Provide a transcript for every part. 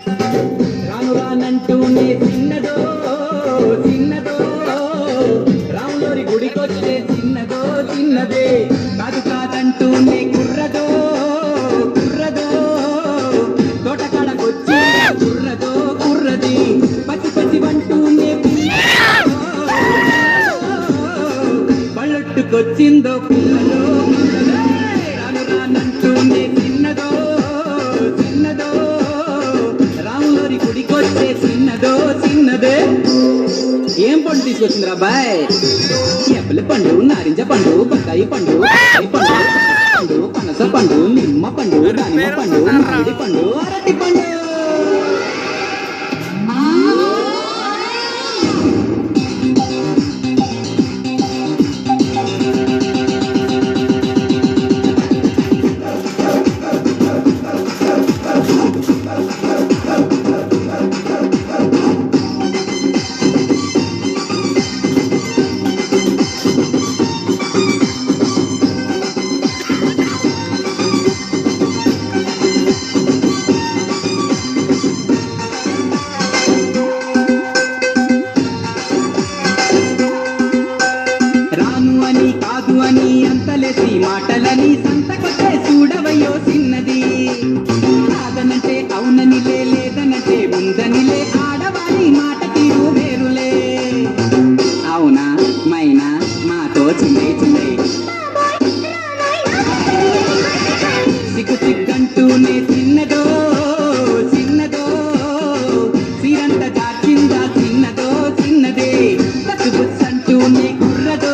రాను రానంటూనే చిన్నదో చిన్నదో రాములోరి గుడికొచ్చే చిన్నదో చిన్నదే కాదు కాదంటూనే కుర్రదో కుర్రదో తోటకాడకొచ్చి కుర్రదో కుర్రది పచ్చి పచ్చి వంటూనే పళ్ళొట్టుకొచ్చిందో పిల్లదో రాను రానంటూనే చిన్నదో చిన్నదో రాములోరి గుడికొచ్చే చిన్నదో చిన్నదే. ఏం పండు తీసుకొచ్చింది రాబాయ్? ఎప్పల పండు, నారింజ పండు, బత్తాయి పండు, పండు పండు, పనస పండు, నిమ్మ పండు, దానిమ్మ పండు, మామిడి పండు, అరటి పండు. అని అంతలేసి మాటలని సంతకొచ్చే చూడవయ్యో చిన్నది కాదనంటే అవుననిలే లేదనంటే ఉందనిలే ఆడవారి మాట తీరు వేరులే అవునా మైనా మాతో చిన్నై చిన్నై సిగ్గు సిగ్గంటూనే చిన్నదో చిన్నదో సిరంత దాచిందా చిన్నదో చిన్నదే బుచ్చంటూనే కుర్రదో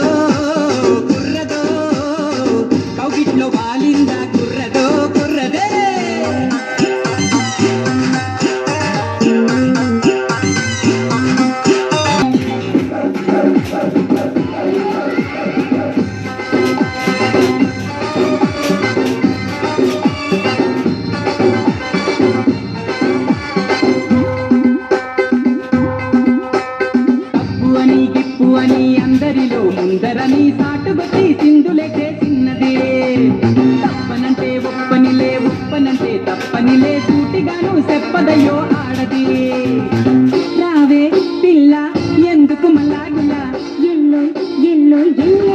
కౌగిట్లో వాలిందా కుర్రదో కుర్రదే. తప్పు అని గిప్పు అని అందరిలో ముందరని సాటుబట్టి సింధులెట్టే చిన్నదే తప్పనంటే ఒప్పనిలే ఒప్పనంటే తప్పనిలే సూటిగాను చెప్పదయ్యో ఆడది. రావే పిల్ల ఎందుకు మల్లాగులా ఎల్లో ఎల్లో ఎల్లో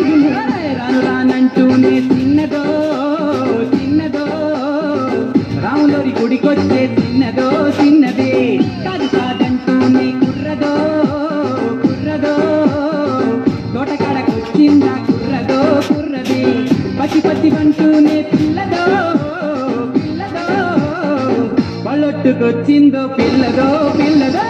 ఎల్లో రాను రానంటూనే చిన్నదో చిన్నదో రాములోరి గుడికొచ్చే చిన్నదో చిన్నదే కాదు కాదంటూనే కుర్రదో కుర్రదో తోటకాడకొచ్చిందా కుర్రదో కుర్రది పచ్చి పచ్చి వంటూనే పిల్లదో పిల్లదో పళ్ళొట్టుకొచ్చిందో పిల్లదో పిల్లదో.